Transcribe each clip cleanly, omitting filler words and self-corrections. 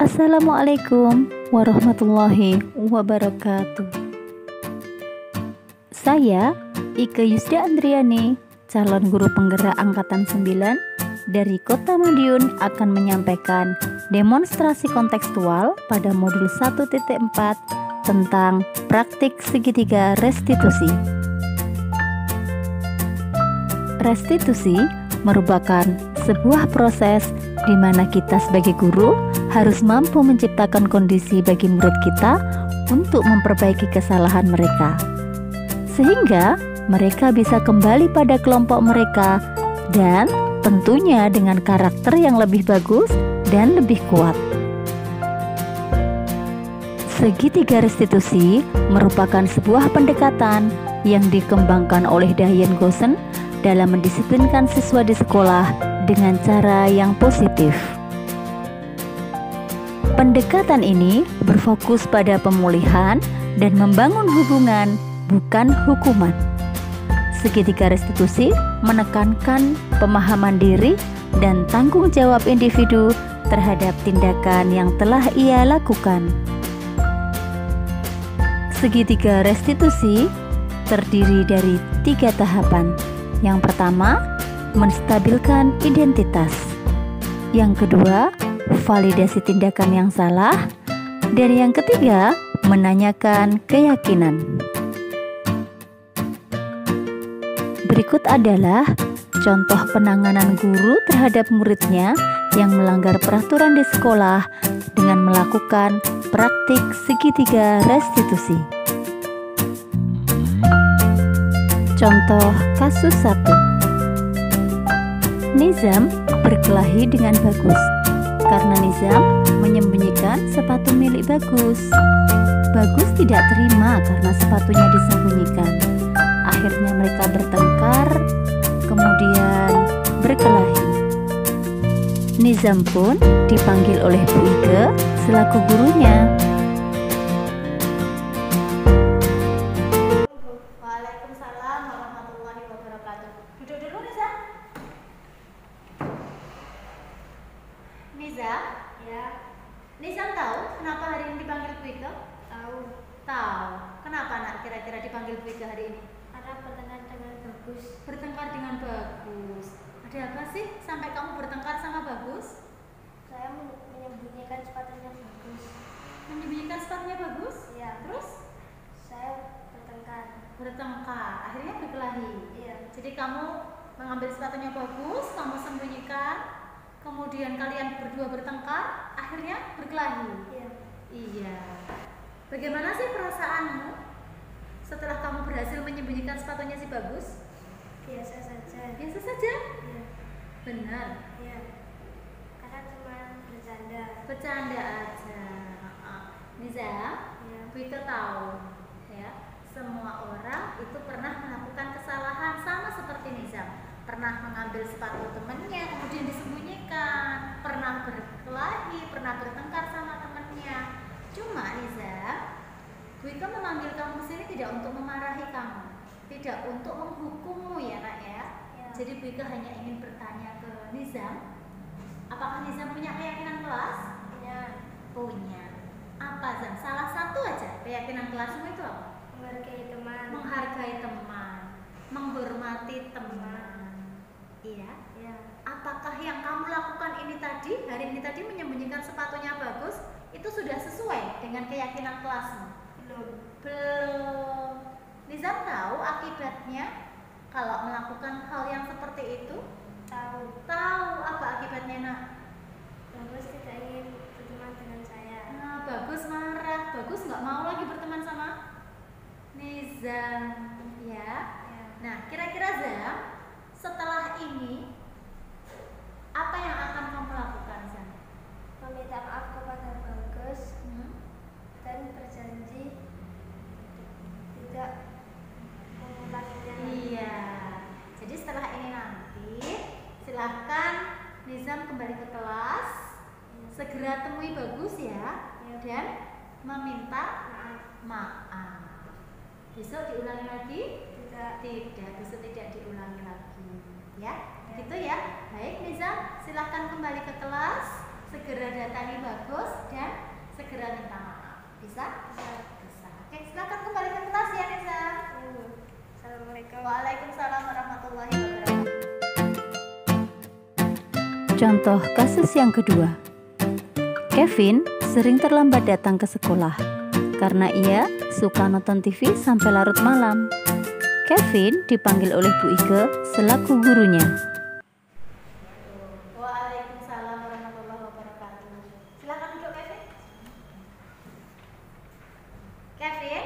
Assalamualaikum warahmatullahi wabarakatuh. Saya Ike Yusda Andriani, calon guru penggerak angkatan 9 dari Kota Madiun, akan menyampaikan demonstrasi kontekstual pada modul 1.4 tentang praktik segitiga restitusi. Restitusi merupakan sebuah proses di mana kita sebagai guru harus mampu menciptakan kondisi bagi murid kita untuk memperbaiki kesalahan mereka, sehingga mereka bisa kembali pada kelompok mereka dan tentunya dengan karakter yang lebih bagus dan lebih kuat. Segitiga restitusi merupakan sebuah pendekatan yang dikembangkan oleh Diane Goosen dalam mendisiplinkan siswa di sekolah dengan cara yang positif. Pendekatan ini berfokus pada pemulihan dan membangun hubungan, bukan hukuman. Segitiga restitusi menekankan pemahaman diri dan tanggung jawab individu terhadap tindakan yang telah ia lakukan. Segitiga restitusi terdiri dari 3 tahapan. Yang pertama, menstabilkan identitas. Yang kedua, validasi tindakan yang salah. Dan yang ketiga, menanyakan keyakinan. Berikut adalah contoh penanganan guru terhadap muridnya yang melanggar peraturan di sekolah dengan melakukan praktik segitiga restitusi. Contoh kasus 1. Nizam berkelahi dengan Bagus karena Nizam menyembunyikan sepatu milik Bagus. Bagus tidak terima karena sepatunya disembunyikan. Akhirnya mereka bertengkar, kemudian berkelahi. Nizam pun dipanggil oleh Bu Ike selaku gurunya. Waalaikumsalam warahmatullahi wabarakatuh. Duduk dulu, Nizam. Nizam? Ya. Nizam tahu kenapa hari ini dipanggil Bu Ike? Tahu. Tahu. Kenapa nak kira-kira dipanggil Bu Ike hari ini? Karena bertengkar dengan Bagus. Bertengkar dengan Bagus. Ada apa sih sampai kamu bertengkar sama Bagus? Saya menyembunyikan sepatunya Bagus. Menyembunyikan sepatunya Bagus? Iya. Terus? Saya bertengkar. Bertengkar, akhirnya berkelahi. Iya. Jadi kamu mengambil sepatunya Bagus, kamu sembunyikan, kemudian kalian berdua bertengkar, akhirnya berkelahi. Iya. Iya. Bagaimana sih perasaanmu setelah kamu berhasil menyembunyikan sepatunya si Bagus? Biasa saja. Biasa saja? Iya. Benar. Iya. Karena cuma bercanda. Bercanda aja. Nizam, Iya. Bu Ike tahu ya, semua orang itu pernah melakukan kesalahan sama seperti Nizam. Pernah mengambil sepatu temannya kemudian disembunyikan, pernah berkelahi, pernah bertengkar sama temannya. Cuma Nizam, Bu Ike memanggil kamu sini tidak untuk memarahi kamu, tidak untuk menghukummu ya nak ya. Ya. Jadi Bu Ike hanya ingin bertanya ke Nizam, apakah Nizam punya keyakinan kelas? Punya. Punya. Apa Zam? Salah satu aja keyakinan kelasmu itu apa? Menghargai teman. Menghargai teman, menghormati teman. Iya. Iya. Apakah yang kamu lakukan ini tadi, hari ini tadi menyembunyikan sepatunya Bagus, itu sudah sesuai dengan keyakinan kelasmu? Belum. Belum. Nizam tahu akibatnya kalau melakukan hal yang seperti itu? Tahu. Tahu apa akibatnya nak? Bagus tidak ingin berteman dengan saya. Nah, Bagus marah. Bagus nggak mau lagi berteman sama Nizam, ya. Ya. Nah, kira-kira Zam, setelah ini apa yang akan kamu lakukan, Zam? Meminta maaf kepada Bagus Hmm? dan berjanji tidak mengulanginya. Iya. Jadi setelah ini nanti silahkan Nizam kembali ke kelas, segera temui Bagus ya, Ya. dan meminta Maaf. maaf. Besok diulangi lagi? Tidak. Tidak, besok tidak diulangi lagi. Ya, gitu ya. Baik Nizam, silahkan kembali ke kelas. Segera datangi Bagus dan Bisa? Bisa. Oke, silakan kembali ke kelas ya, Nisa. Assalamualaikum. Waalaikumsalam warahmatullahi wabarakatuh. Contoh kasus yang kedua. Kevin sering terlambat datang ke sekolah karena ia suka nonton TV sampai larut malam. Kevin dipanggil oleh Bu Ike selaku gurunya. Waalaikumsalam warahmatullahi wabarakatuh. Silakan duduk, Kevin.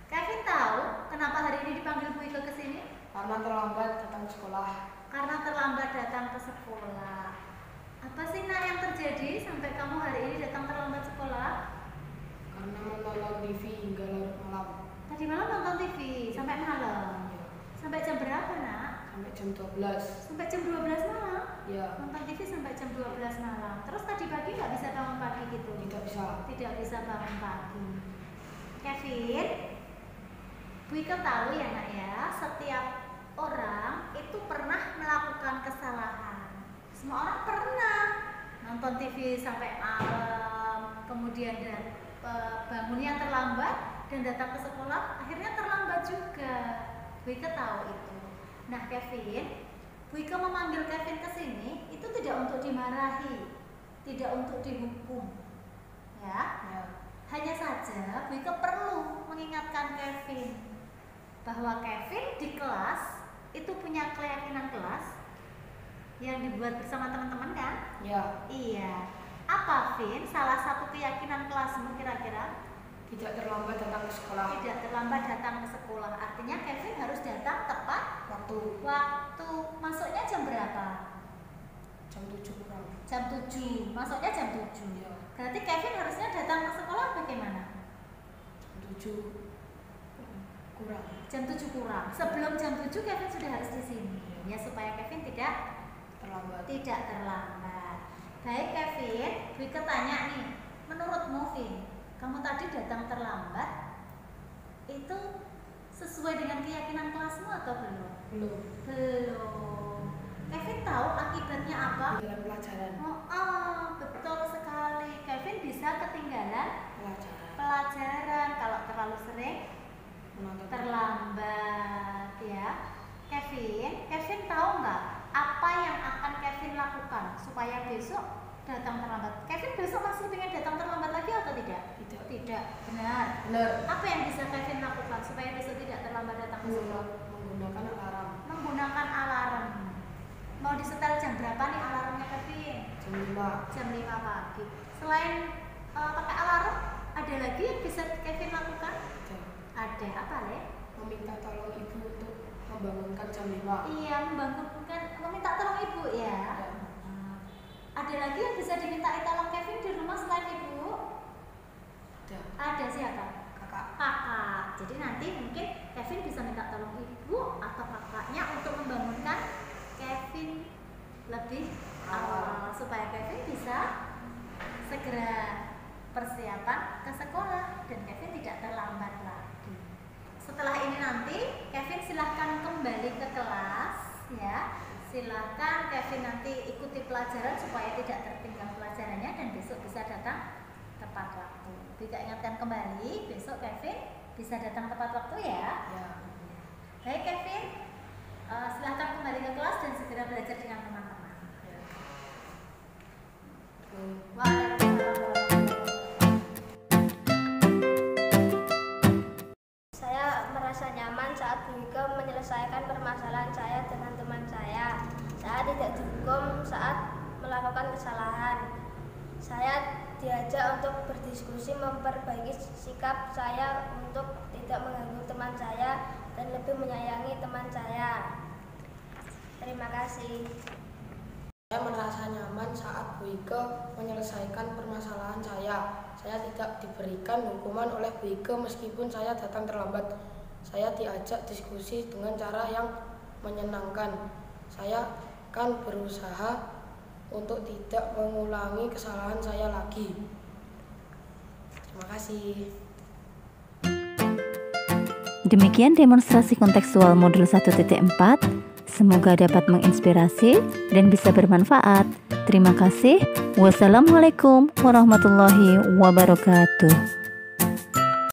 Kevin tahu kenapa hari ini dipanggil Bu Ike ke sini? Karena terlambat datang ke sekolah. Karena terlambat datang ke sekolah. Apa sih nak yang terjadi sampai kamu hari ini datang terlambat sekolah? Karena menonton TV hingga larut malam. Tadi malam nonton TV sampai malam. Ya. Sampai jam berapa nak? Sampai jam 12. Sampai jam 12 malam? Ya. Nonton TV sampai jam 12 malam. Terus tadi pagi nggak bisa bangun pagi gitu? Tidak bisa. Tidak bisa bangun pagi. Kevin, Bu Ike tahu ya nak ya, setiap orang itu pernah melakukan kesalahan. Semua orang pernah nonton TV sampai malam, kemudian bangunnya terlambat dan datang ke sekolah akhirnya terlambat juga. Bu Ike tahu itu. Nah Kevin, Bu Ike memanggil Kevin ke sini itu tidak untuk dimarahi, tidak untuk dihukum, ya. Ya. Hanya saja Bu Ike perlu mengingatkan Kevin bahwa Kevin di kelas itu punya keyakinan kelas yang dibuat bersama teman-teman kan? Ya. Iya. Apa, Vin? Salah satu keyakinan kelasmu kira-kira? Tidak terlambat datang ke sekolah. Tidak terlambat datang ke sekolah. Artinya Kevin harus datang tepat Waktu waktu. Masuknya jam berapa? jam 7 kurang. Jam 7. Masuknya jam 7. Ya. Berarti Kevin harusnya datang ke sekolah bagaimana? Jam 7 kurang. Jam 7 kurang. Sebelum jam 7 Kevin sudah harus di sini. Ya supaya Kevin tidak terlambat. Baik Kevin, Bu Ike tanya nih, menurutmu Vin, kamu tadi datang terlambat itu sesuai dengan keyakinan kelasmu atau belum? Belum. Kevin tahu akibatnya apa? Dalam pelajaran. Betul sekali. Kevin bisa ketinggalan pelajaran kalau terlalu sering Menonton. terlambat ya. Kevin tahu nggak apa yang akan Kevin lakukan supaya besok datang terlambat? Kevin besok masih ingin datang terlambat lagi atau tidak? Tidak. Benar. Apa yang bisa Kevin lakukan supaya besok tidak terlambat datang ke sekolah? Menggunakan alarm. Menggunakan alarm. Mau disetel jam berapa nih alarmnya Kevin? Jam 5. Jam 5 pagi. Selain pakai alarm, ada lagi yang bisa Kevin lakukan? Ada apa, Le? Meminta tolong ibu untuk membangunkan jam 5. Iya, meminta tolong ibu ya. Ada lagi yang bisa diminta tolong Kevin di rumah selain ibu? Ada siapa? Kakak. Jadi nanti mungkin Kevin bisa minta tolong ibu atau kakaknya untuk membangunkan Kevin lebih awal supaya Kevin bisa segera persiapan ke sekolah dan Kevin tidak terlambat lagi. Setelah ini nanti Kevin silahkan kembali ke kelas ya. Silahkan Kevin nanti ikuti pelajaran supaya tidak tertinggal pelajarannya dan besok bisa datang tepat waktu. Bisa ingatkan kembali, besok Kevin bisa datang tepat waktu ya. Baik Kevin, silahkan kembali ke kelas dan segera belajar dengan teman-teman. Waalaikumsalam. Saya merasa nyaman saat Bu Ike menyelesaikan permasalahan saya dengan teman saya. Saya tidak dihukum saat melakukan kesalahan. Saya diajak untuk berdiskusi memperbaiki sikap saya untuk tidak mengganggu teman saya dan lebih menyayangi teman saya. Terima kasih. Saya merasa nyaman saat Bu Ike menyelesaikan permasalahan saya. Saya tidak diberikan hukuman oleh Bu Ike meskipun saya datang terlambat. Saya diajak diskusi dengan cara yang menyenangkan. Saya akan berusaha untuk tidak mengulangi kesalahan saya lagi. Terima kasih. Demikian demonstrasi kontekstual modul 1.4. Semoga dapat menginspirasi dan bisa bermanfaat. Terima kasih. Wassalamualaikum warahmatullahi wabarakatuh.